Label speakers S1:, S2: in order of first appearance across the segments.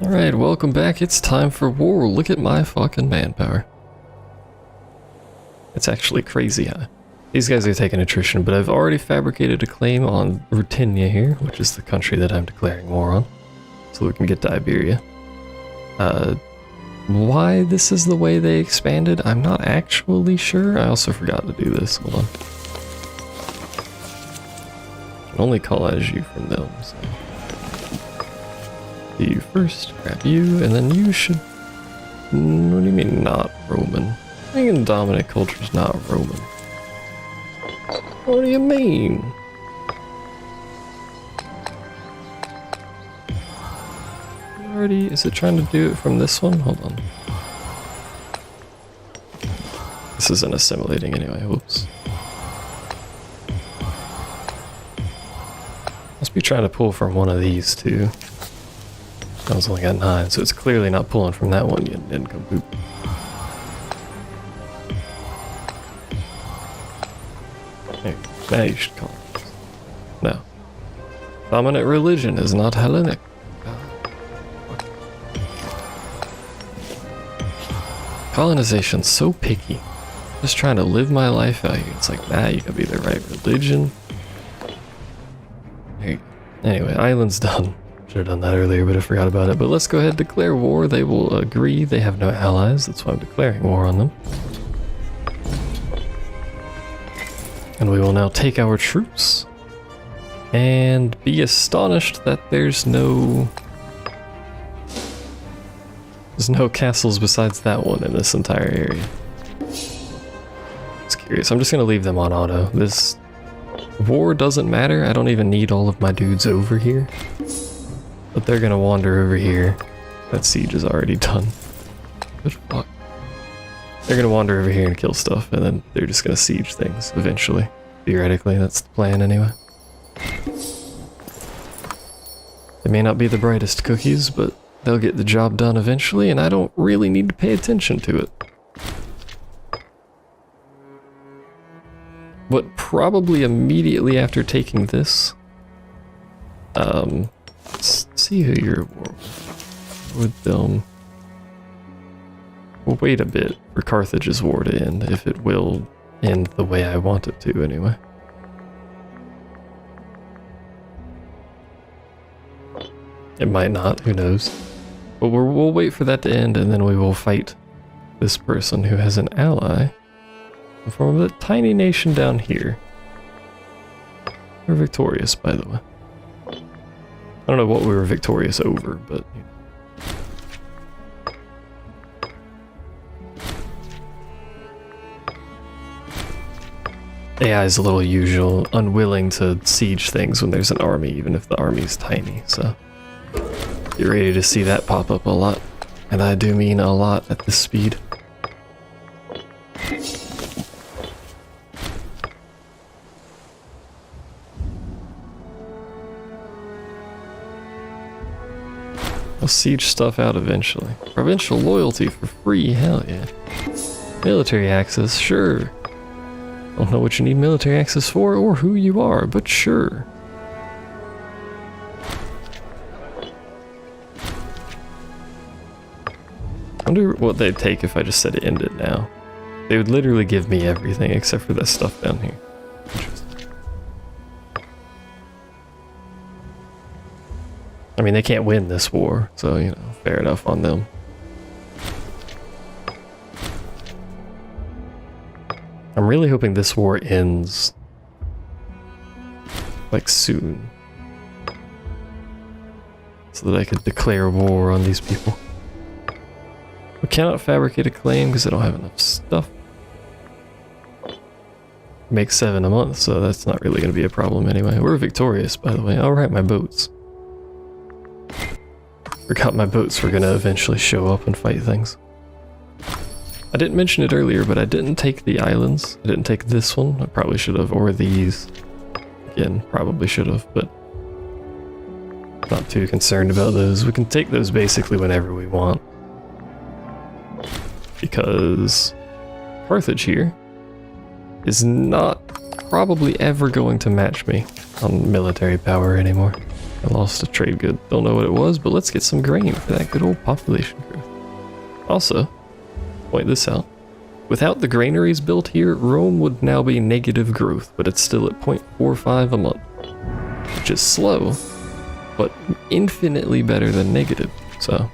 S1: Alright, welcome back. It's time for war. Look at my fucking manpower. It's actually crazy high. These guys are taking attrition, but I've already fabricated a claim on Ruthenia here, which is the country that I'm declaring war on, so we can get to Iberia. Why this is the way they expanded, I'm not actually sure. I also forgot to do this. Hold on. I can only colonize you from them, so. Do you first, grab you, and then you should... What do you mean not Roman? I think dominant culture's not Roman. What do you mean? Already, is it trying to do it from this one? Hold on. This isn't assimilating anyway, whoops. Must be trying to pull from one of these two. I was only got 9, so it's clearly not pulling from that one yet. Didn't come poop. Hey, now you should call it. No. Dominant religion is not Hellenic. Colonization's so picky. Just trying to live my life out here. It's like, nah, you gotta be the right religion. There you go. Anyway, island's done. Should have done that earlier, but I forgot about it. But let's go ahead and declare war. They will agree. They have no allies. That's why I'm declaring war on them. And we will now take our troops and be astonished that there's no castles besides that one in this entire area. It's curious. I'm just going to leave them on auto. This war doesn't matter. I don't even need all of my dudes over here. But they're gonna wander over here. That siege is already done. Good fuck. They're gonna wander over here and kill stuff, and then they're just gonna siege things eventually. Theoretically, that's the plan anyway. They may not be the brightest cookies, but they'll get the job done eventually, and I don't really need to pay attention to it. But probably immediately after taking this, let's see who you're at war with them. We'll wait a bit for Carthage's war to end, if it will end the way I want it to anyway. It might not, who knows. But we'll wait for that to end, and then we will fight this person who has an ally from a tiny nation down here. We're victorious, by the way. I don't know what we were victorious over, but... You know. AI is a little usual, unwilling to siege things when there's an army, even if the army's tiny, so... Get ready to see that pop up a lot. And I do mean a lot at this speed. I'll siege stuff out eventually. Provincial loyalty for free, hell yeah. Military access, sure. Don't know what you need military access for or who you are, but sure. I wonder what they'd take if I just said end it now. They would literally give me everything except for that stuff down here. I mean, they can't win this war, so, you know, fair enough on them. I'm really hoping this war ends, like, soon. So that I could declare war on these people. We cannot fabricate a claim because I don't have enough stuff. Make 7 a month, so that's not really going to be a problem anyway. We're victorious, by the way. I'll write my boats. Forgot my boats were gonna eventually show up and fight things. I didn't mention it earlier, but I didn't take the islands. I didn't take this one. I probably should have, or these. Again, probably should have, but not too concerned about those. We can take those basically whenever we want. Because Carthage here is not probably ever going to match me on military power anymore. I lost a trade good. Don't know what it was, but let's get some grain for that good old population growth. Also, point this out. Without the granaries built here, Rome would now be negative growth, but it's still at 0.45 a month. Which is slow, but infinitely better than negative, so.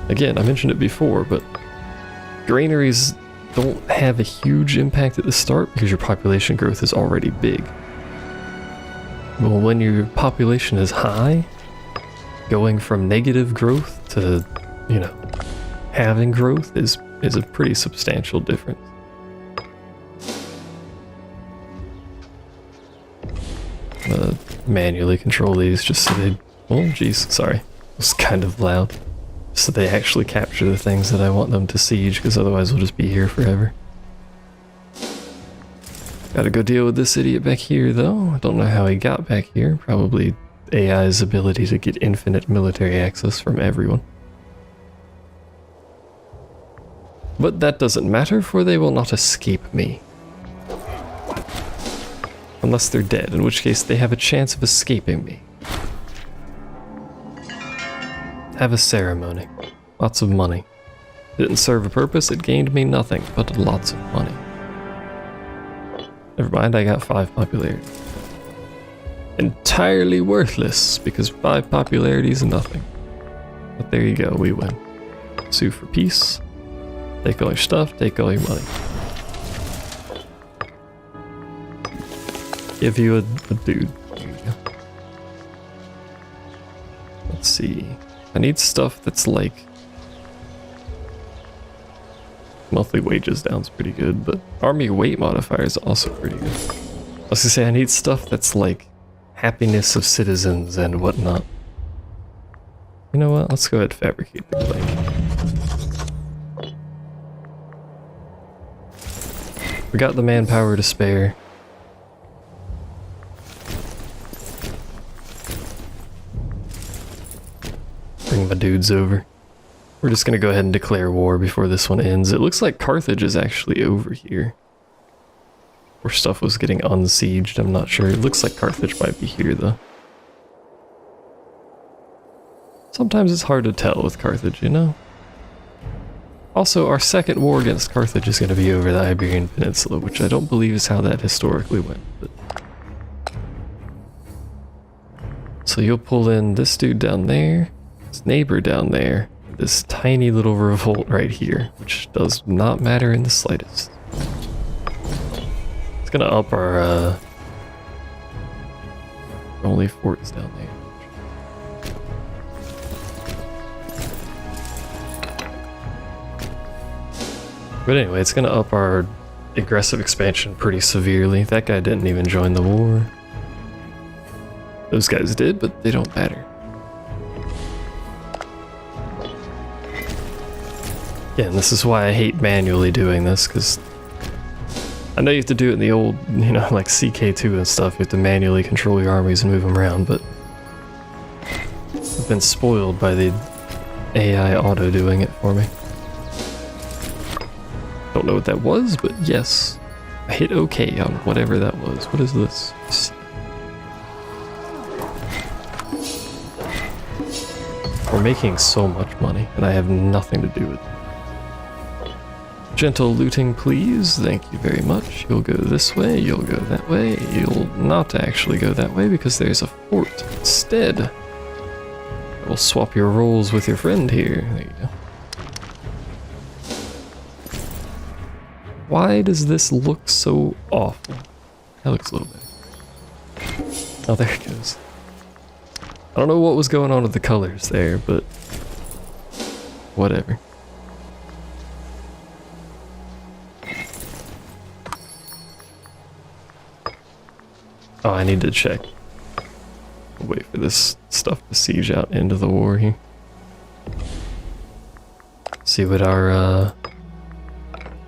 S1: Again, I mentioned it before, but granaries don't have a huge impact at the start because your population growth is already big. Well, when your population is high, going from negative growth to, you know, having growth is a pretty substantial difference. Manually control these just so they, oh geez, sorry, it was kind of loud. So they actually capture the things that I want them to siege, because otherwise we'll just be here forever. Gotta go deal with this idiot back here though. I don't know how he got back here. Probably AI's ability to get infinite military access from everyone. But that doesn't matter, for they will not escape me. Unless they're dead, in which case they have a chance of escaping me. Have a ceremony. Lots of money. Didn't serve a purpose, it gained me nothing, but lots of money. Never mind, I got 5 popularity. Entirely worthless, because 5 popularity is nothing. But there you go, we win. Sue for peace. Take all your stuff, take all your money. Give you a dude. There you go. Let's see. I need stuff that's like... Monthly wages down's pretty good, but army weight modifier is also pretty good. I was gonna say, I need stuff that's like happiness of citizens and whatnot. You know what? Let's go ahead and fabricate the plank. We got the manpower to spare. Bring my dudes over. We're just gonna go ahead and declare war before this one ends. It looks like Carthage is actually over here, where stuff was getting unsieged. I'm not sure. It looks like Carthage might be here though. Sometimes it's hard to tell with Carthage, you know? Also, our second war against Carthage is gonna be over the Iberian Peninsula, which I don't believe is how that historically went. But... So you'll pull in this dude down there, this neighbor down there, this tiny little revolt right here, which does not matter in the slightest. It's gonna up our only forts down there. But anyway, it's gonna up our aggressive expansion pretty severely. That guy didn't even join the war. Those guys did, but they don't matter. Again, this is why I hate manually doing this, because I know you have to do it in the old, you know, like CK2 and stuff. You have to manually control your armies and move them around, but I've been spoiled by the AI auto doing it for me. Don't know what that was, but yes, I hit OK on whatever that was. What is this? We're making so much money, and I have nothing to do with it. Gentle looting, please. Thank you very much. You'll go this way, you'll go that way. You'll not actually go that way because there's a fort instead. We'll swap your roles with your friend here. There you go. Why does this look so awful? That looks a little better. Oh, there it goes. I don't know what was going on with the colors there, but whatever. Oh, I need to check. Wait for this stuff to siege out into the war here. See what our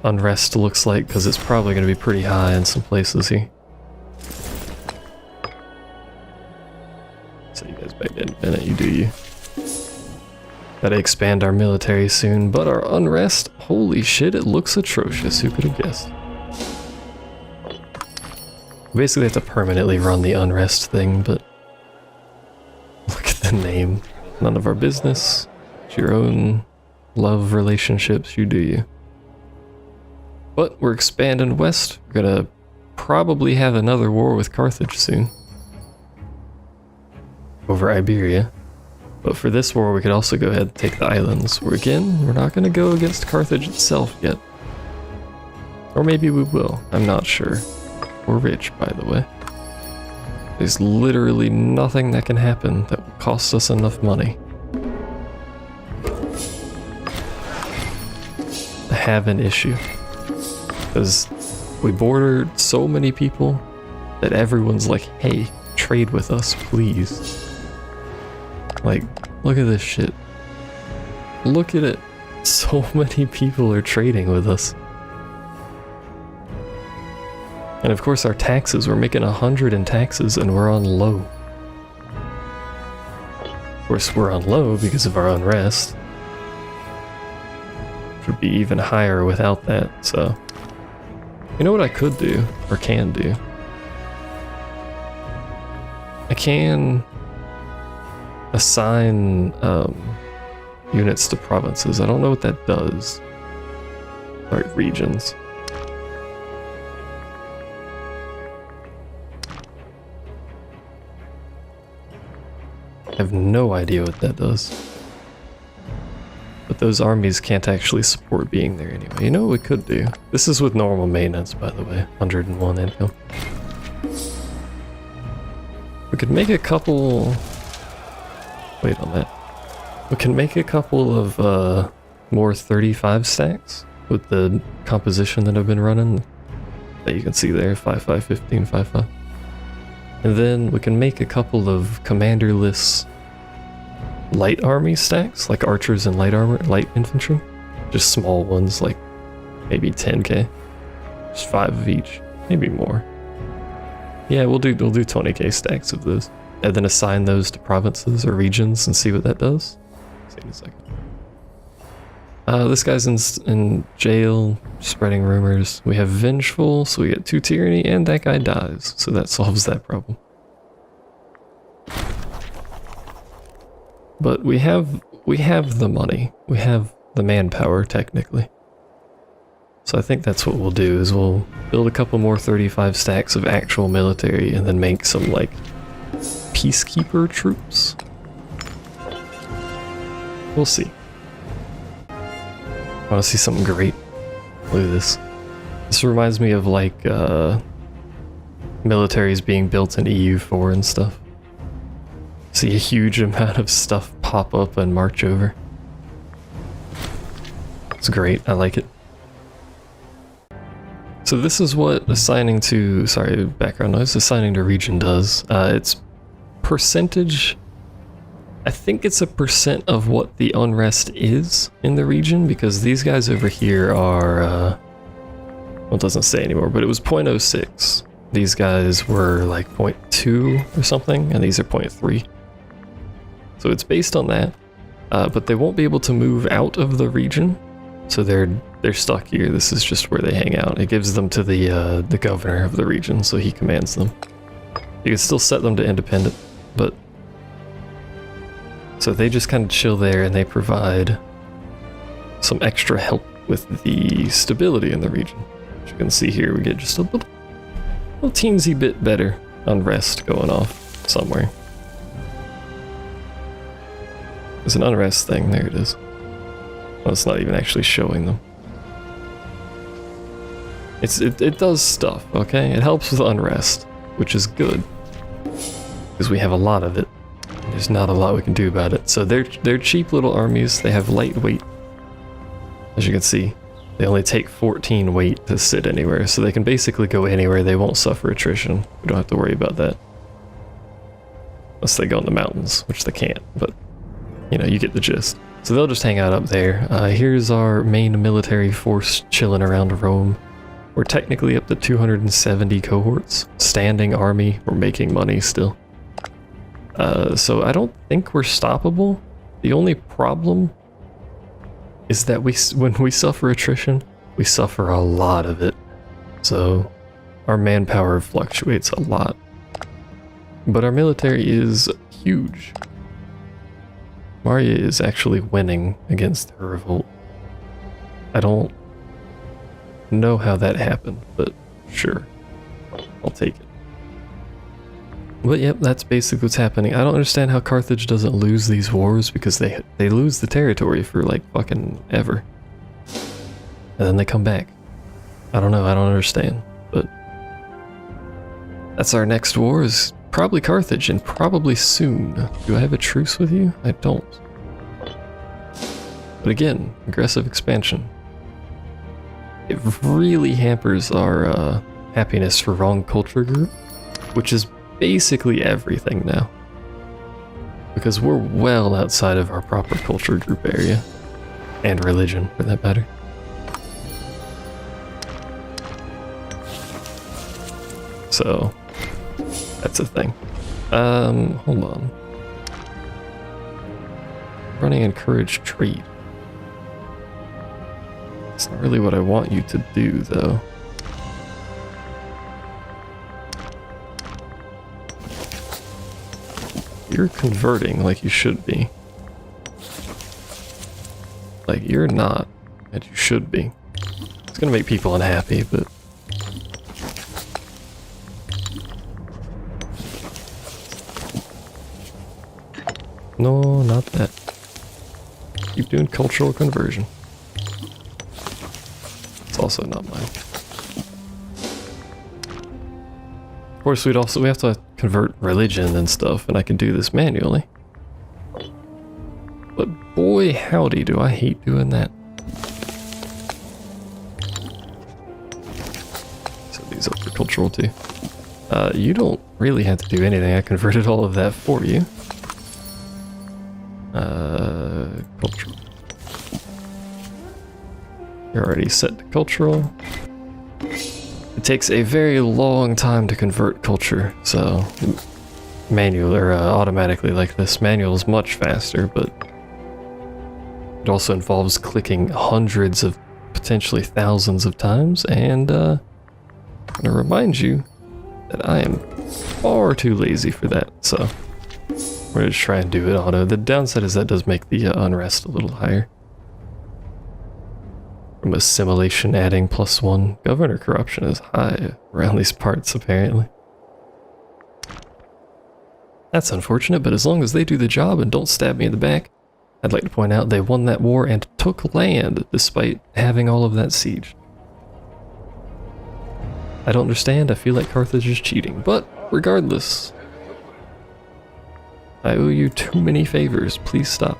S1: unrest looks like, because it's probably going to be pretty high in some places here. So you guys back in a minute, you do you. Gotta expand our military soon, but our unrest, holy shit, it looks atrocious. Who could have guessed? We basically have to permanently run the unrest thing, but look at the name. None of our business. It's your own love relationships, you do you. But we're expanding west. We're gonna probably have another war with Carthage soon. Over Iberia. But for this war, we could also go ahead and take the islands. Where again, we're not gonna go against Carthage itself yet. Or maybe we will, I'm not sure. We're rich, by the way. There's literally nothing that can happen that will cost us enough money to have an issue. Because we border so many people that everyone's like, hey, trade with us, please. Like, look at this shit. Look at it. So many people are trading with us. And of course our taxes, we're making 100 in taxes and we're on low. Of course we're on low because of our unrest. Which would be even higher without that, so. You know what I could do, or can do? I can assign units to provinces. I don't know what that does. Sorry, regions. I have no idea what that does. But those armies can't actually support being there anyway. You know what we could do? This is with normal maintenance, by the way. 101 income. We could make a couple... Wait on that. We can make a couple of more 35 stacks with the composition that I've been running. That you can see there, 5-5, 15, 5-5. And then we can make a couple of commanderless light army stacks, like archers and light armor, light infantry. Just small ones, like maybe 10k. Just 5 of each, maybe more. Yeah, we'll do 20k stacks of those. And then assign those to provinces or regions and see what that does. See in a second. This guy's in jail, spreading rumors. We have Vengeful, so we get 2 Tyranny, and that guy dies. So that solves that problem. But we have the money. We have the manpower, technically. So I think that's what we'll do, is we'll build a couple more 35 stacks of actual military and then make some, like, peacekeeper troops. We'll see. Want to see something great? Look at this. This reminds me of like militaries being built in EU4 and stuff. See a huge amount of stuff pop up and march over. It's great, I like it. So this is what assigning to, sorry, background noise, assigning to region does. It's percentage. I think it's a percent of what the unrest is in the region, because these guys over here are, well, it doesn't say anymore, but it was 0.06. These guys were like 0.2 or something, and these are 0.3. So it's based on that, but they won't be able to move out of the region, so they're stuck here. This is just where they hang out. It gives them to the governor of the region, so he commands them. You can still set them to independent, but so they just kind of chill there, and they provide some extra help with the stability in the region. As you can see here, we get just a little teensy bit better unrest going off somewhere. There's an unrest thing, there it is. Well, it's not even actually showing them. It does stuff, okay? It helps with unrest, which is good, because we have a lot of it. There's not a lot we can do about it. So they're cheap little armies. They have lightweight. As you can see, they only take 14 weight to sit anywhere, so they can basically go anywhere. They won't suffer attrition. We don't have to worry about that. Unless they go in the mountains, which they can't, but you know, you get the gist. So they'll just hang out up there. Here's our main military force chilling around Rome. We're technically up to 270 cohorts. Standing army, we're making money still. So I don't think we're stoppable. The only problem is that when we suffer attrition, we suffer a lot of it. So our manpower fluctuates a lot. But our military is huge. Maria is actually winning against the revolt. I don't know how that happened, but sure, I'll take it. But yep, that's basically what's happening. I don't understand how Carthage doesn't lose these wars, because they lose the territory for like fucking ever. And then they come back. I don't know, I don't understand. But that's our next war, is probably Carthage, and probably soon. Do I have a truce with you? I don't. But again, aggressive expansion. It really hampers our happiness for wrong culture group, which is basically everything now. Because we're well outside of our proper culture group area. And religion, for that matter. So, that's a thing. Hold on. Running encourage trade. It's not really what I want you to do, though. You're converting like you should be. Like, you're not, and you should be. It's gonna make people unhappy, but... No, not that. Keep doing cultural conversion. It's also not mine. Of course, we have to convert religion and stuff, and I can do this manually. But boy howdy, do I hate doing that. Set these up for cultural too. You don't really have to do anything. I converted all of that for you. Cultural. You're already set to cultural. It takes a very long time to convert culture, so manual or automatically like this. Manual is much faster, but it also involves clicking hundreds of, potentially thousands of times, and I'm gonna remind you that I am far too lazy for that, so we're gonna try and do it auto. The downside is that does make the unrest a little higher. From assimilation adding +1. Governor corruption is high around these parts, apparently. That's unfortunate, but as long as they do the job and don't stab me in the back, I'd like to point out they won that war and took land despite having all of that siege. I don't understand, I feel like Carthage is cheating, but regardless, I owe you too many favors, please stop.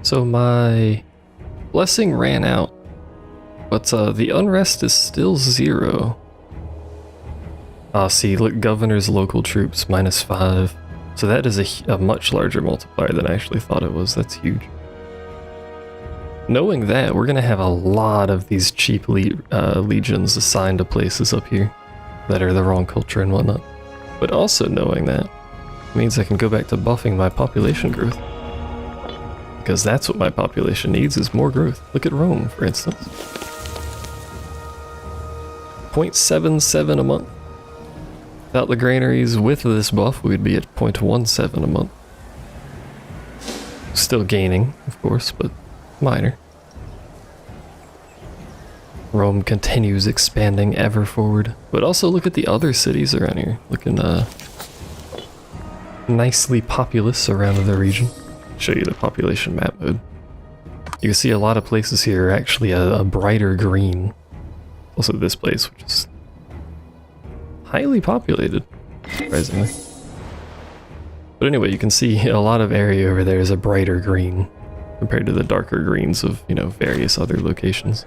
S1: So my blessing ran out, but the unrest is still 0. See, look, governor's local troops, -5. So that is a much larger multiplier than I actually thought it was. That's huge. Knowing that, we're gonna have a lot of these cheap legions assigned to places up here that are the wrong culture and whatnot. But also knowing that means I can go back to buffing my population growth. Because that's what my population needs, is more growth. Look at Rome, for instance. 0.77 a month. Without the granaries with this buff, we'd be at 0.17 a month. Still gaining, of course, but minor. Rome continues expanding ever forward. But also look at the other cities around here. Looking nicely populous around the region. Show you the population map mode. You can see a lot of places here are actually a brighter green. Also this place, which is highly populated, surprisingly. But anyway, you can see a lot of area over there is a brighter green compared to the darker greens of, you know, various other locations.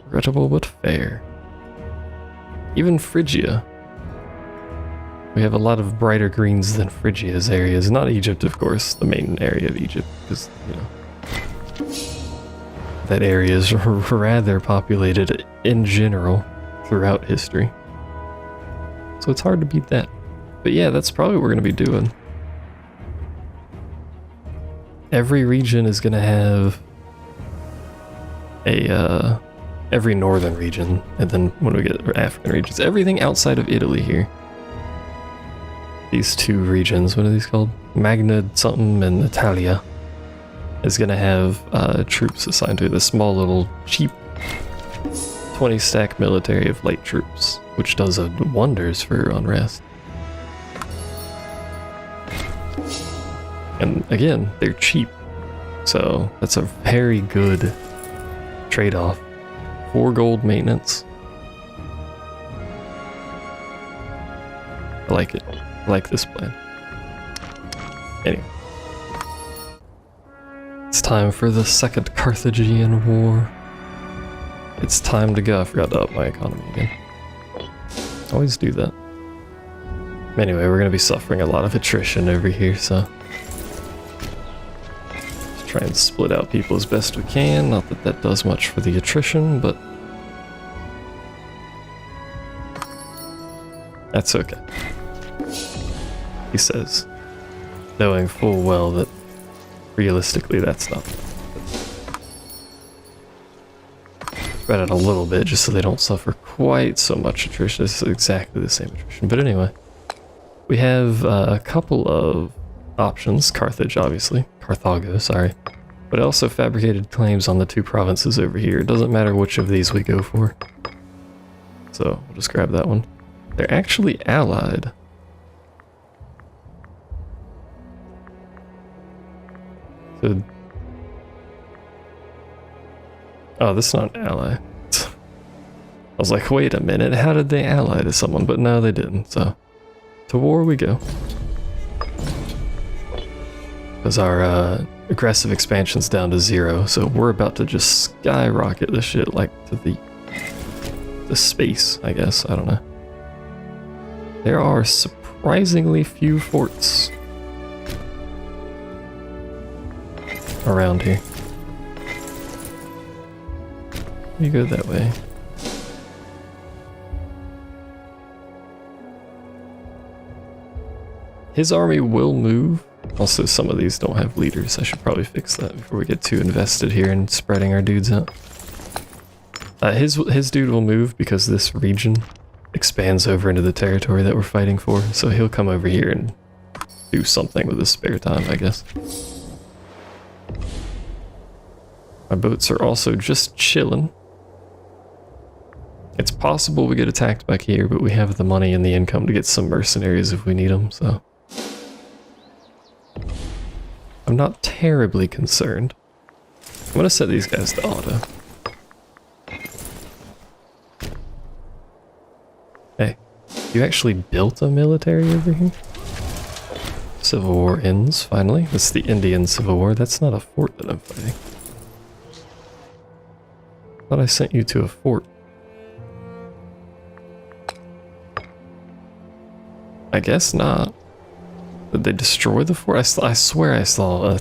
S1: Regrettable but fair. Even Phrygia. We have a lot of brighter greens than Phrygia's areas. Not Egypt, of course, the main area of Egypt, because, you know, that area is rather populated in general throughout history. So it's hard to beat that. But yeah, that's probably what we're going to be doing. Every region is going to have every northern region, and then when we get African regions, everything outside of Italy here. These two regions, what are these called? Magna something and Italia, is gonna have troops assigned to it. A small little cheap 20 stack military of light troops, which does wonders for unrest. And again, they're cheap, so that's a very good trade-off. 4 gold maintenance. I like it. I like this plan. Anyway. It's time for the Second Carthaginian War. It's time to go. I forgot to up my economy again. Always do that. Anyway, we're going to be suffering a lot of attrition over here, so... let's try and split out people as best we can. Not that that does much for the attrition, but... that's okay. He says, knowing full well that realistically that's not. Spread out a little bit just so they don't suffer quite so much attrition. This is exactly the same attrition. But anyway, we have a couple of options. Carthage, obviously. Carthago, sorry. But also fabricated claims on the 2 provinces over here. It doesn't matter which of these we go for. So we'll just grab that one. They're actually allied. So, oh, this is not an ally. I was like, wait a minute, how did they ally to someone? But no, they didn't, so to war we go. Because our aggressive expansion's down to 0, so we're about to just skyrocket this shit like to the space, I guess, I don't know. There are surprisingly few forts around here. You go that way. His army will move. Also, some of these don't have leaders. I should probably fix that before we get too invested here in spreading our dudes out. His dude will move because this region expands over into the territory that we're fighting for, so he'll come over here and do something with his spare time, I guess. My boats are also just chilling. It's possible we get attacked back here, but we have the money and the income to get some mercenaries if we need them, so... I'm not terribly concerned. I'm gonna set these guys to auto. Hey, you actually built a military over here? Civil War ends, finally. It's the Indian Civil War. That's not a fort that I'm fighting. I thought I sent you to a fort. I guess not. Did they destroy the fort? I swear I saw a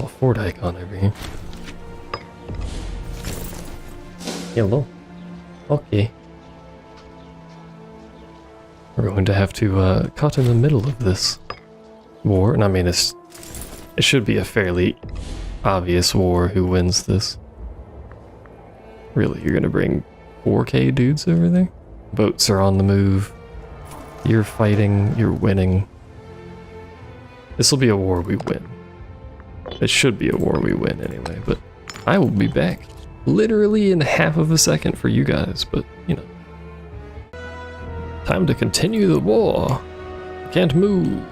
S1: fort icon over here. Hello. Okay. We're going to have to cut in the middle of this war, and I mean it should be a fairly obvious war who wins this. Really, you're gonna bring 4K dudes over there? Boats are on the move. You're fighting, you're winning. This will be a war we win. It should be a war we win anyway, but I will be back literally in half of a second for you guys, but you know. Time to continue the war. I can't move.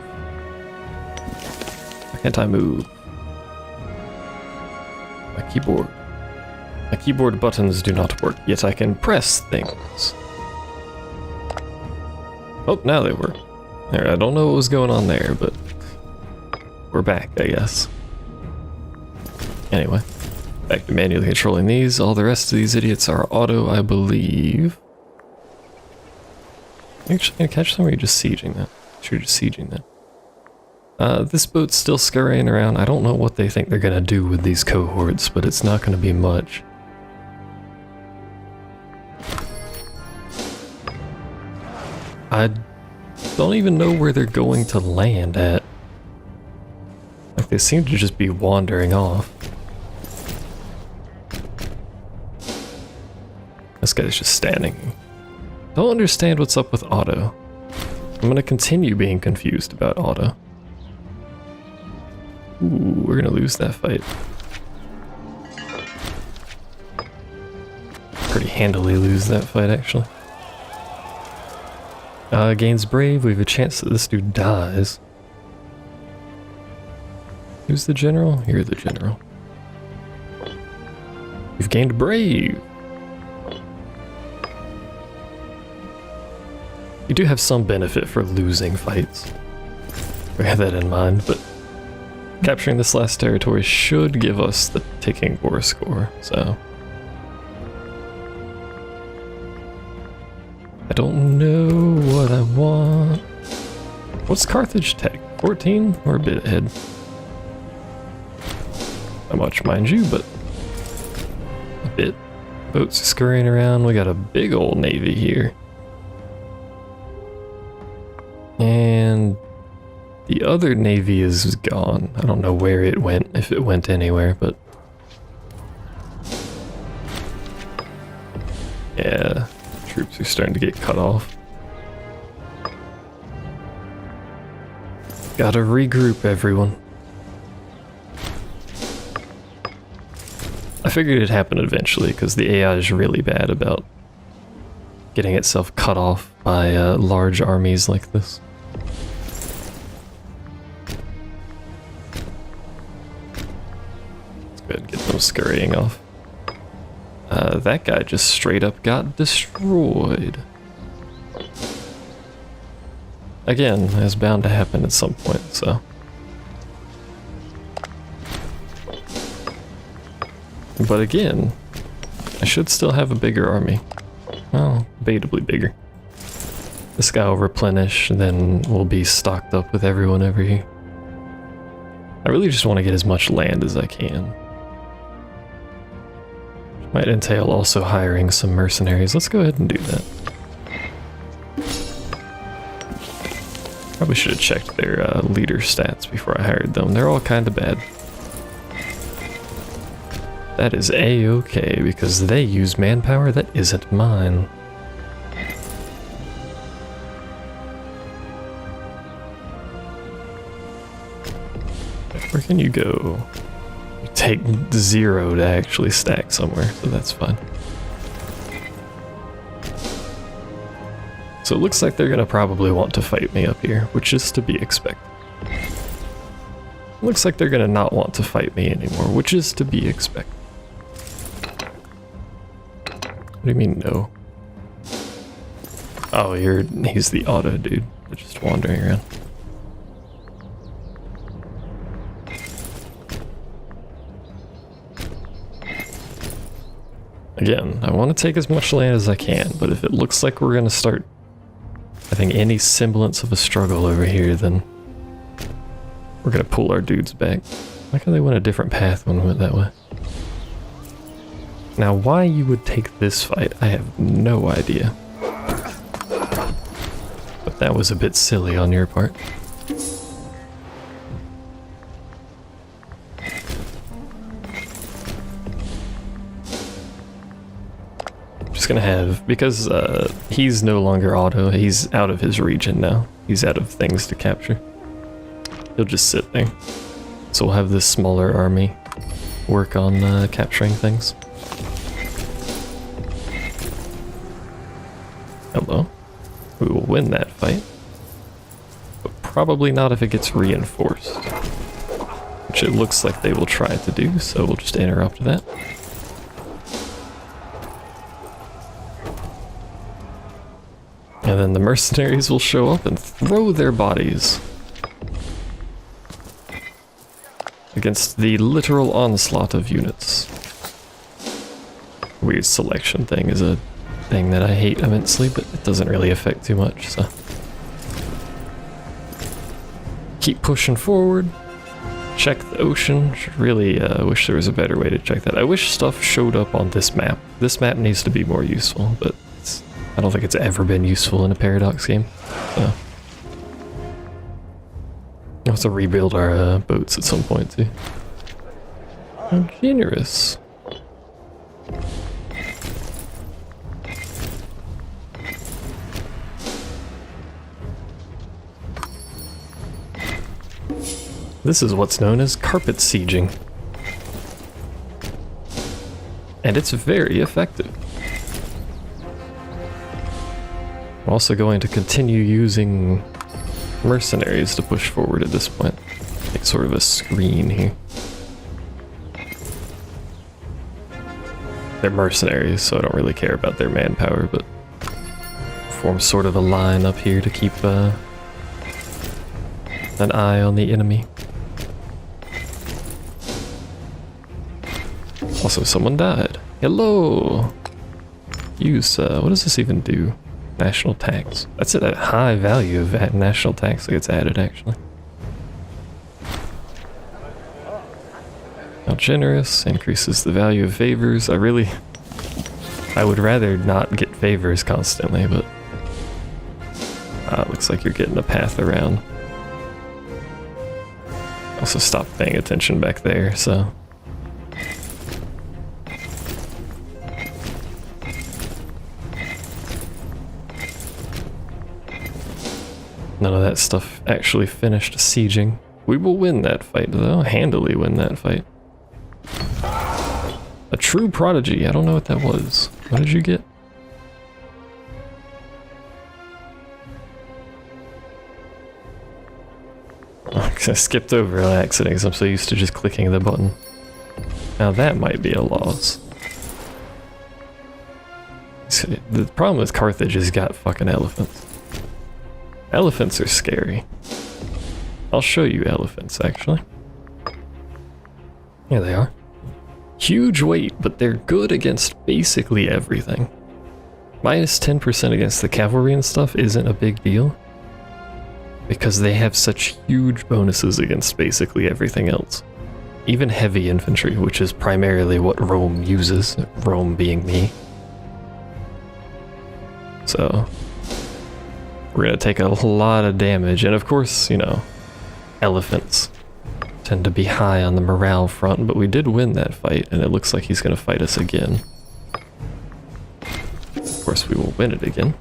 S1: Why can't I move? My keyboard buttons do not work, yet I can press things. Oh, now they work. There, I don't know what was going on there, but we're back, I guess. Anyway, back to manually controlling these. All the rest of these idiots are auto, I believe. Are you actually gonna catch them, or are you just sieging that? Sure, just sieging that. This boat's still scurrying around. I don't know what they think they're gonna do with these cohorts, but it's not gonna be much. I don't even know where they're going to land at. Like, they seem to just be wandering off. This guy's just standing. Don't understand what's up with auto. I'm gonna continue being confused about auto. Ooh, we're gonna lose that fight. Pretty handily lose that fight, actually. Gains brave, we have a chance that this dude dies. Who's the general? You're the general. You've gained brave! You do have some benefit for losing fights. Bear that in mind, but capturing this last territory should give us the ticking war score, so... I don't know what I want. What's Carthage tech? 14? Or a bit ahead. Not much, mind you, but a bit. Boats scurrying around. We got a big old navy here. And the other navy is gone. I don't know where it went, if it went anywhere, but... yeah, troops are starting to get cut off. Gotta regroup, everyone. I figured it'd happen eventually, because the AI is really bad about getting itself cut off by large armies like this. Let's go ahead and get them scurrying off. That guy just straight up got destroyed. Again, it's bound to happen at some point, so... but again, I should still have a bigger army. Well, debatably bigger. This guy will replenish, and then we'll be stocked up with everyone over here. I really just want to get as much land as I can. Might entail also hiring some mercenaries. Let's go ahead and do that. Probably should have checked their leader stats before I hired them. They're all kind of bad. That is a-okay, because they use manpower that isn't mine. Where can you go? You take 0 to actually stack somewhere, so that's fine. So it looks like they're gonna probably want to fight me up here, which is to be expected. Looks like they're gonna not want to fight me anymore, which is to be expected. What do you mean, no? Oh, he's the auto dude. They're just wandering around. Again, I want to take as much land as I can, but if it looks like we're gonna start having any semblance of a struggle over here, then we're gonna pull our dudes back. Why can't they went a different path when we went that way? Now, why you would take this fight, I have no idea. But that was a bit silly on your part. Just gonna have, because he's no longer auto, he's out of his region now. He's out of things to capture. He'll just sit there. So we'll have this smaller army work on capturing things. Hello. We will win that fight. But probably not if it gets reinforced. Which it looks like they will try to do, so we'll just interrupt that. And then the mercenaries will show up and throw their bodies against the literal onslaught of units. Weird selection thing is a thing that I hate immensely, but it doesn't really affect too much, so. Keep pushing forward. Check the ocean. Really wish there was a better way to check that. I wish stuff showed up on this map. This map needs to be more useful, but I don't think it's ever been useful in a Paradox game, so. We'll have to rebuild our boats at some point, too. How generous. This is what's known as carpet sieging. And it's very effective. I'm also going to continue using mercenaries to push forward at this point. Like sort of a screen here. They're mercenaries, so I don't really care about their manpower, but form sort of a line up here to keep an eye on the enemy. Also, someone died. Hello! Use, what does this even do? National tax. That's a high value of national tax that gets added, actually. Now generous, increases the value of favors. I would rather not get favors constantly, but... looks like you're getting a path around. Also stopped paying attention back there, so... None of that stuff actually finished sieging. We will win that fight, though. Handily win that fight. A true prodigy. I don't know what that was. What did you get? I skipped over an accident because I'm so used to just clicking the button. Now that might be a loss. The problem with Carthage is got fucking elephants. Elephants are scary. I'll show you elephants, actually. Here they are. Huge weight, but they're good against basically everything. Minus 10% against the cavalry and stuff isn't a big deal, because they have such huge bonuses against basically everything else. Even heavy infantry, which is primarily what Rome uses, Rome being me. So... we're gonna take a lot of damage, and of course, you know, elephants tend to be high on the morale front, but we did win that fight, and it looks like he's gonna fight us again. Of course, we will win it again.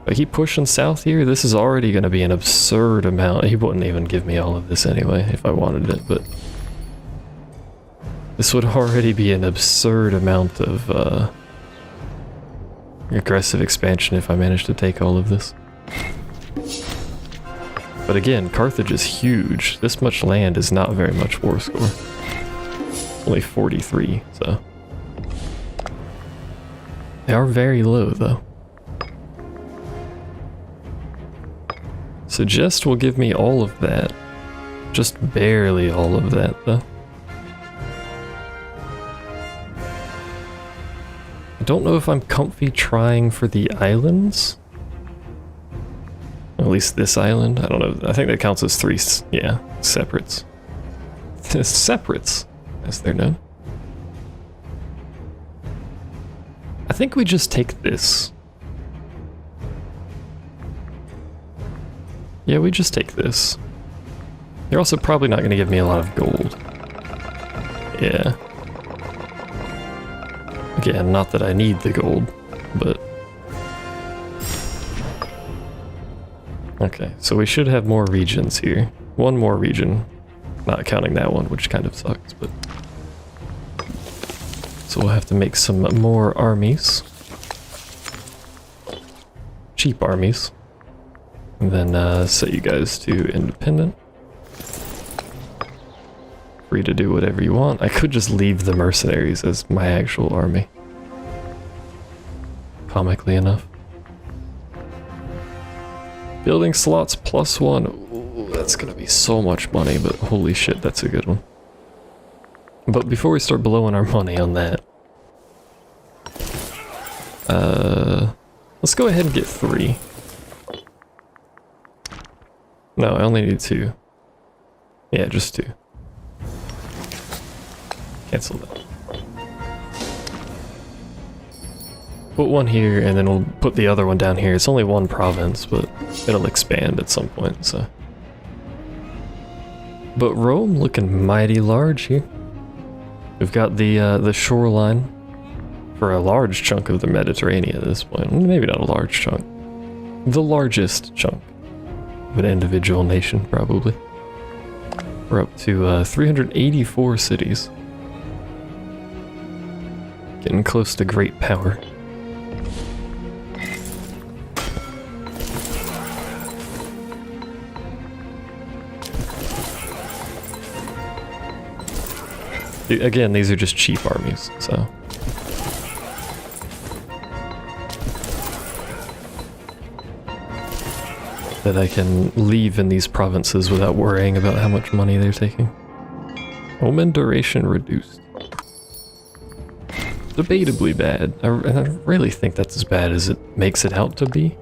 S1: If I keep pushing south here, this is already gonna be an absurd amount. He wouldn't even give me all of this anyway, if I wanted it, but... this would already be an absurd amount of, aggressive expansion if I manage to take all of this. But again, Carthage is huge. This much land is not very much war score. Only 43, so... they are very low, though. Suggest will give me all of that. Just barely all of that, though. I don't know if I'm comfy trying for the islands. Or at least this island. I don't know. I think that counts as 3, yeah, separates. Separates, as they're known. I think we just take this. Yeah, we just take this. They're also probably not going to give me a lot of gold. Yeah. Again, not that I need the gold, but... okay, so we should have more regions here. One more region, not counting that one, which kind of sucks, but... so we'll have to make some more armies. Cheap armies. And then set you guys to independent. Free to do whatever you want. I could just leave the mercenaries as my actual army. Comically enough. Building slots +1. Ooh, that's gonna be so much money, but holy shit, that's a good one. But before we start blowing our money on that, let's go ahead and get 3. No, I only need 2. Yeah, just 2. Cancel that. Put one here, and then we'll put the other one down here. It's only one province, but it'll expand at some point, so. But Rome looking mighty large here. We've got the shoreline for a large chunk of the Mediterranean at this point. Maybe not a large chunk. The largest chunk. of an individual nation, probably. We're up to 384 cities. Getting close to great power. Again, these are just cheap armies, so... that I can leave in these provinces without worrying about how much money they're taking. Omen duration reduced. Debatably bad. I really think that's as bad as it makes it out to be.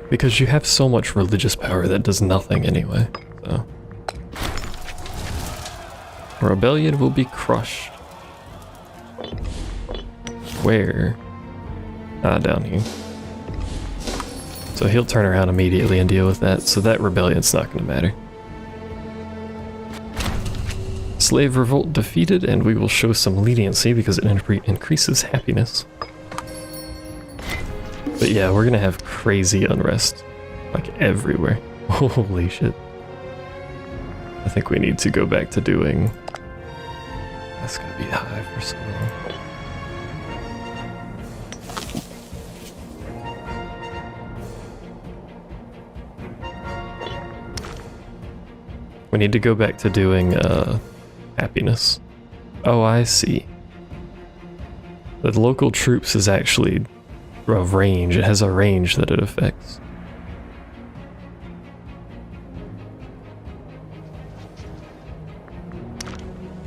S1: Because you have so much religious power that does nothing anyway, so... Rebellion will be crushed. Where? Ah, down here. So he'll turn around immediately and deal with that, so that rebellion's not going to matter. Slave revolt defeated, and we will show some leniency because it increases happiness. But yeah, we're going to have crazy unrest, like everywhere. Holy shit. I think we need to go back to doing... That's going to be high for so long. We need to go back to doing happiness. Oh, I see. The local troops is actually a range. It has a range that it affects.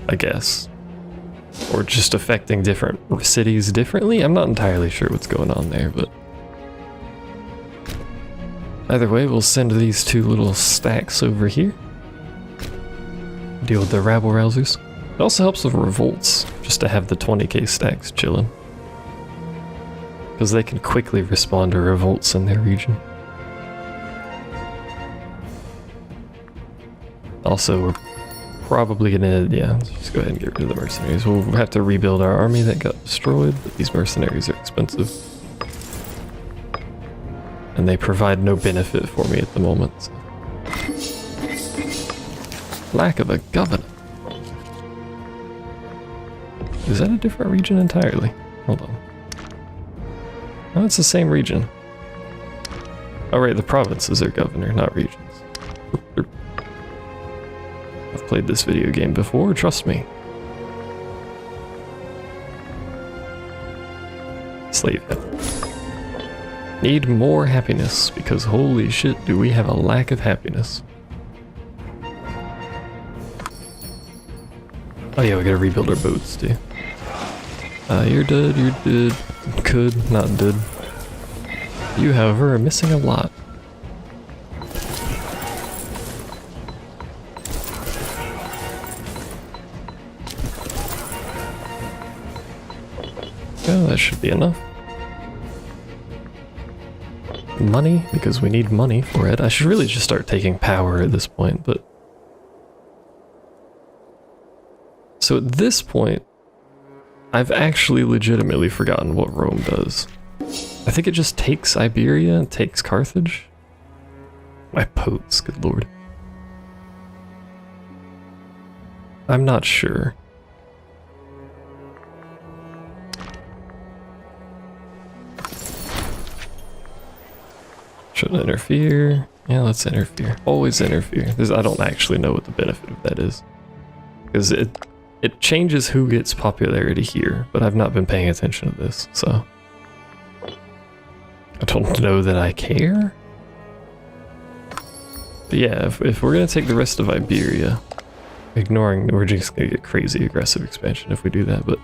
S1: I guess. Or just affecting different cities differently? I'm not entirely sure what's going on there, but... Either way, we'll send these two little stacks over here. Deal with the rabble-rousers. It also helps with revolts, just to have the 20k stacks chilling. Because they can quickly respond to revolts in their region. Also, we're probably gonna, yeah, let's just go ahead and get rid of the mercenaries. We'll have to rebuild our army that got destroyed, but these mercenaries are expensive. And they provide no benefit for me at the moment. So. Lack of a governor. Is that a different region entirely? Hold on. No, it's the same region. Oh right, the provinces are governor, not regions. I've played this video game before, trust me. Slave. Need more happiness, because holy shit, do we have a lack of happiness. Oh yeah, we gotta rebuild our boats too. You're dead, you're dead. Could, not dead. You, however, are missing a lot. Oh, that should be enough. Money, because we need money for it. I should really just start taking power at this point, but... So at this point, I've actually legitimately forgotten what Rome does. I think it just takes Iberia and takes Carthage. My potes, good lord. I'm not sure. Shouldn't interfere. Yeah, let's interfere. Always interfere. I don't actually know what the benefit of that is. Because it changes who gets popularity here, but I've not been paying attention to this, so... I don't know that I care. But yeah, if we're gonna take the rest of Iberia, ignoring, we're just gonna get crazy aggressive expansion if we do that, but...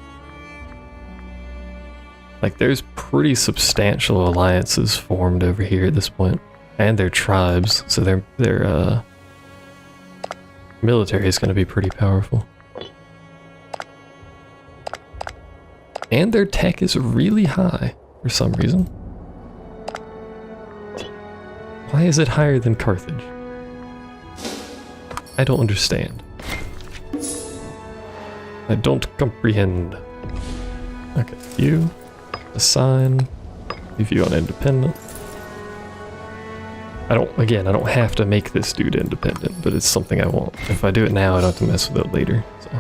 S1: Like, there's pretty substantial alliances formed over here at this point. And they're tribes, so their military is gonna be pretty powerful. And their tech is really high, for some reason. Why is it higher than Carthage? I don't understand. I don't comprehend. Okay, you. Assign. Leave you on independent. I don't have to make this dude independent, but it's something I want. If I do it now, I don't have to mess with it later, so.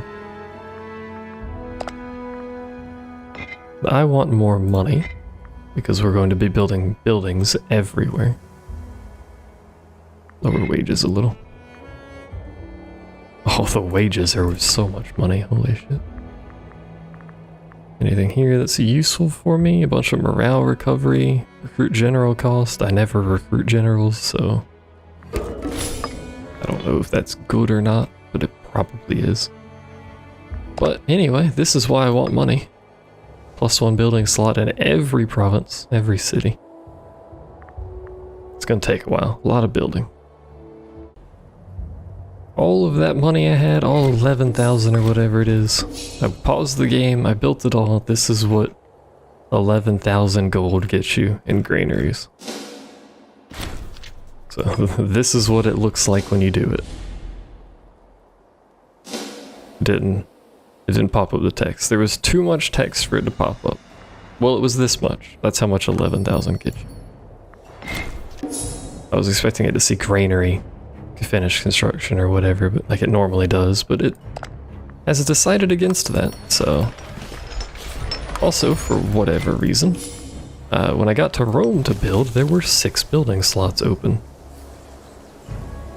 S1: But I want more money, because we're going to be building buildings everywhere. Lower wages a little. Oh, the wages are so much money, holy shit. Anything here that's useful for me? A bunch of morale recovery, recruit general cost. I never recruit generals, so I don't know if that's good or not, but it probably is. But anyway, this is why I want money. +1 building slot in every province, every city. It's gonna take a while, a lot of building. All of that money I had, all 11,000 or whatever it is, I paused the game, I built it all. This is what 11,000 gold gets you in granaries. So this is what it looks like when you do it. It didn't pop up the text. There was too much text for it to pop up. Well, it was this much. That's how much 11,000 gets you. I was expecting it to see granary finish construction or whatever, but like it normally does, but it has decided against that. So also, for whatever reason, when I got to Rome to build, there were 6 building slots open.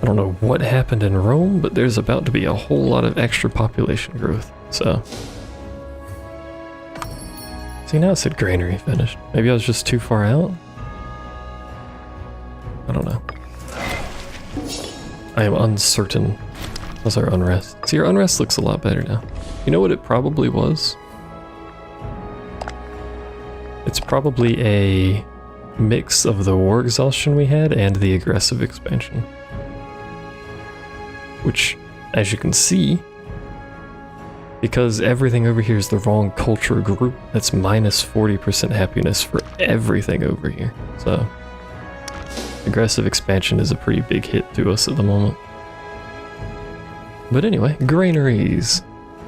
S1: I don't know what happened in Rome, but there's about to be a whole lot of extra population growth, so. See, now it said granary finished. Maybe I was just too far out? I don't know. I am uncertain. How's our unrest? See, our unrest looks a lot better now. You know what it probably was? It's probably a mix of the war exhaustion we had and the aggressive expansion. Which, as you can see, because everything over here is the wrong culture group, that's minus 40% happiness for everything over here. So aggressive expansion is a pretty big hit to us at the moment. But anyway, granaries.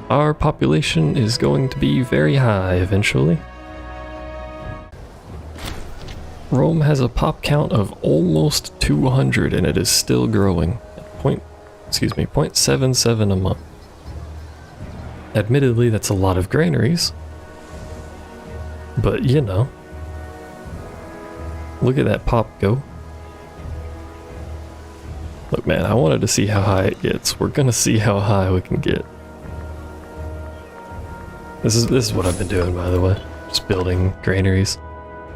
S1: Our population is going to be very high eventually. Rome has a pop count of almost 200 and it is still growing at 0.77 a month. Admittedly, that's a lot of granaries, but you know, look at that pop go. Look, man, I wanted to see how high it gets. We're gonna see how high we can get. This is what I've been doing, by the way. Just building granaries.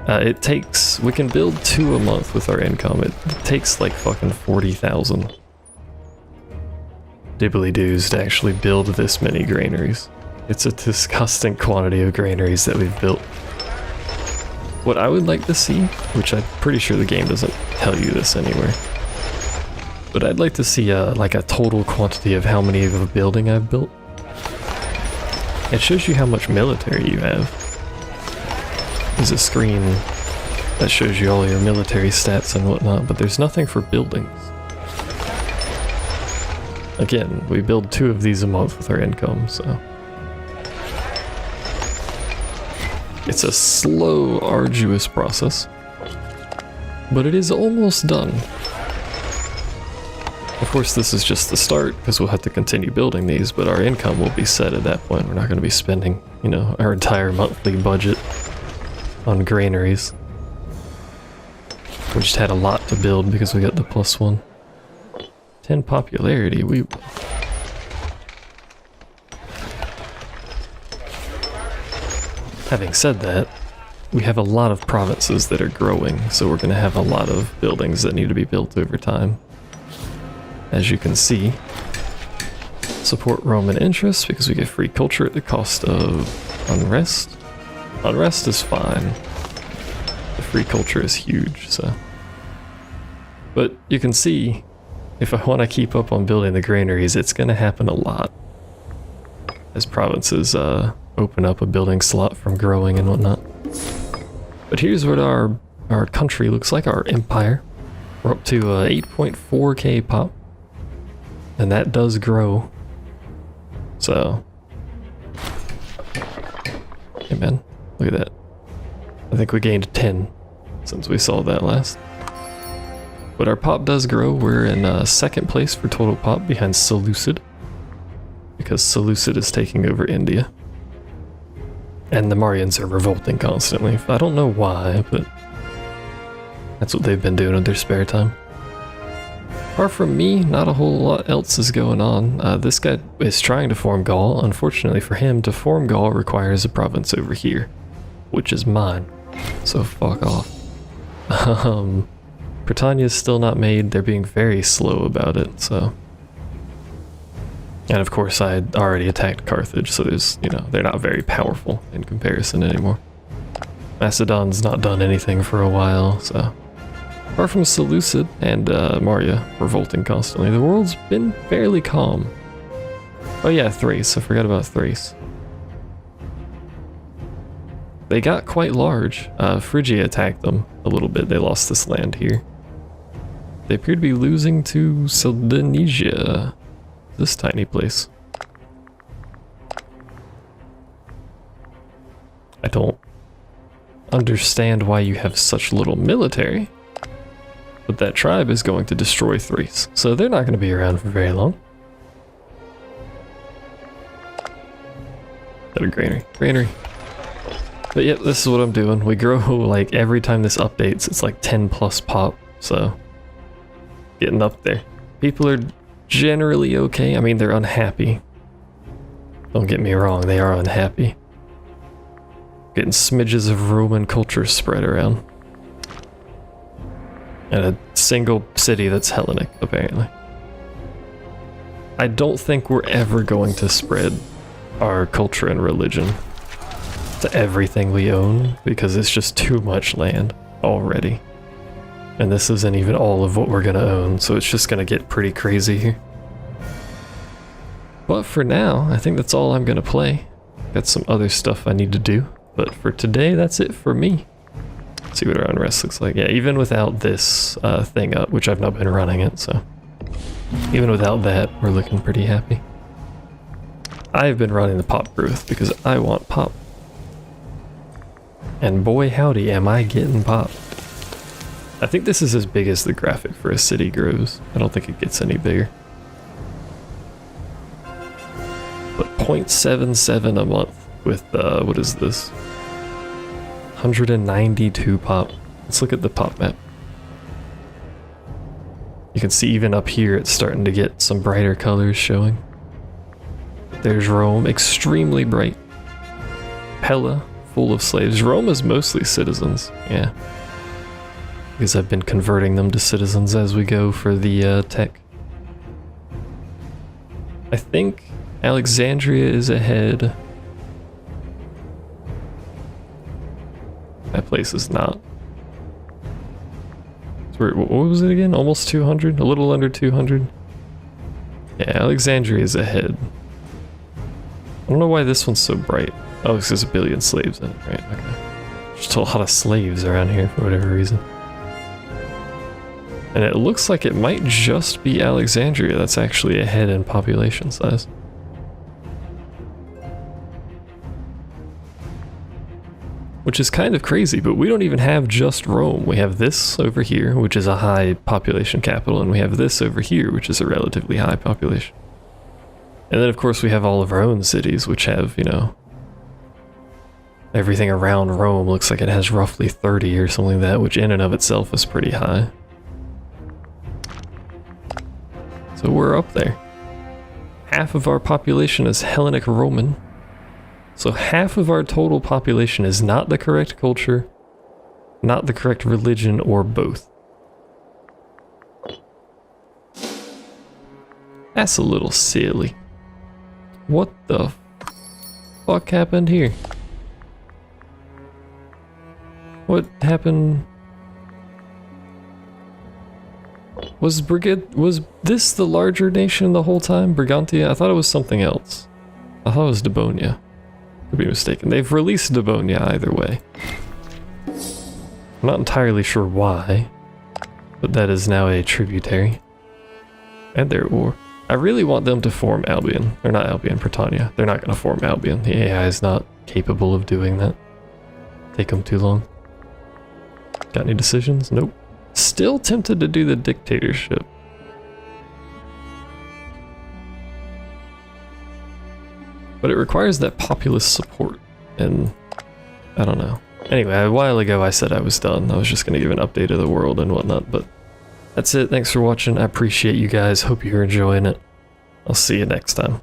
S1: We can build 2 a month with our income. It takes like fucking 40,000 dibbly-doos to actually build this many granaries. It's a disgusting quantity of granaries that we've built. What I would like to see, which I'm pretty sure the game doesn't tell you this anywhere, but I'd like to see like a total quantity of how many of a building I've built. It shows you how much military you have. There's a screen that shows you all your military stats and whatnot, but there's nothing for buildings. Again, we build 2 of these a month with our income, so. It's a slow, arduous process, but it is almost done. Of course, this is just the start, because we'll have to continue building these, but our income will be set at that point. We're not going to be spending, you know, our entire monthly budget on granaries. We just had a lot to build because we got the +1. 10 popularity, we... Having said that, we have a lot of provinces that are growing, so we're going to have a lot of buildings that need to be built over time. As you can see, support Roman interests because we get free culture at the cost of unrest. Unrest is fine. The free culture is huge, so. But you can see, if I want to keep up on building the granaries, it's going to happen a lot. As provinces open up a building slot from growing and whatnot. But here's what our country looks like, our empire. We're up to 8.4k pop. And that does grow. So. Hey man, look at that. I think we gained 10 since we saw that last. But our pop does grow. We're in second place for total pop behind Seleucid, because Seleucid is taking over India. And the Marians are revolting constantly. I don't know why, but that's what they've been doing in their spare time. Apart from me, not a whole lot else is going on. This guy is trying to form Gaul. Unfortunately for him, to form Gaul requires a province over here, which is mine. So fuck off. Britannia is still not made. They're being very slow about it, so. And of course I had already attacked Carthage, so there's, you know, they're not very powerful in comparison anymore. Macedon's not done anything for a while, so. Apart from Seleucid and Maria revolting constantly, the world's been fairly calm. Oh yeah, Thrace, I forgot about Thrace. They got quite large. Phrygia attacked them a little bit. They lost this land here. They appear to be losing to Sardinia, this tiny place. I don't understand why you have such little military, but that tribe is going to destroy Thrace, so they're not going to be around for very long. That a granary. But yep, this is what I'm doing. We grow, like, every time this updates, it's like 10 plus pop, so getting up there. People are generally okay. I mean, they're unhappy. Don't get me wrong, they are unhappy. Getting smidges of Roman culture spread around. And a single city that's Hellenic, apparently. I don't think we're ever going to spread our culture and religion to everything we own, because it's just too much land already. And this isn't even all of what we're gonna own, so it's just gonna get pretty crazy here. But for now, I think that's all I'm gonna play. Got some other stuff I need to do, but for today, that's it for me. Let's see what our unrest looks like. Yeah, even without this thing up, which I've not been running it, so even without that, we're looking pretty happy. I've been running the pop growth because I want pop. And boy howdy am I getting pop. I think this is as big as the graphic for a city grows. I don't think it gets any bigger. But 0.77 a month with, what is this? 192 pop. Let's look at the pop map. You can see even up here it's starting to get some brighter colors showing. There's Rome, extremely bright. Pella, full of slaves. Rome is mostly citizens, yeah. Because I've been converting them to citizens as we go for the tech. I think Alexandria is ahead. That place is not. So what was it again? Almost 200? A little under 200? Yeah, Alexandria is ahead. I don't know why this one's so bright. Oh, because there's a billion slaves in it, right? Okay. Just a lot of slaves around here for whatever reason. And it looks like it might just be Alexandria that's actually ahead in population size. Which is kind of crazy, but we don't even have just Rome. We have this over here, which is a high population capital, and we have this over here, which is a relatively high population. And then of course we have all of our own cities, which have, you know, everything around Rome looks like it has roughly 30 or something like that, which in and of itself is pretty high. So we're up there. Half of our population is Hellenic Roman. So half of our total population is not the correct culture, not the correct religion, or both. That's a little silly. What the fuck happened here? What happened? Was this the larger nation the whole time? Brigantia? I thought it was something else. I thought it was Debonia. Could be mistaken. They've released Debonia either way. I'm not entirely sure why, but that is now a tributary. And they're at war. I really want them to form Albion. Or not Albion, Britannia. They're not going to form Albion. The AI is not capable of doing that. Take them too long. Got any decisions? Nope. Still tempted to do the dictatorship. But it requires that populist support, and I don't know. Anyway, a while ago I said I was done. I was just going to give an update of the world and whatnot, but that's it. Thanks for watching. I appreciate you guys. Hope you're enjoying it. I'll see you next time.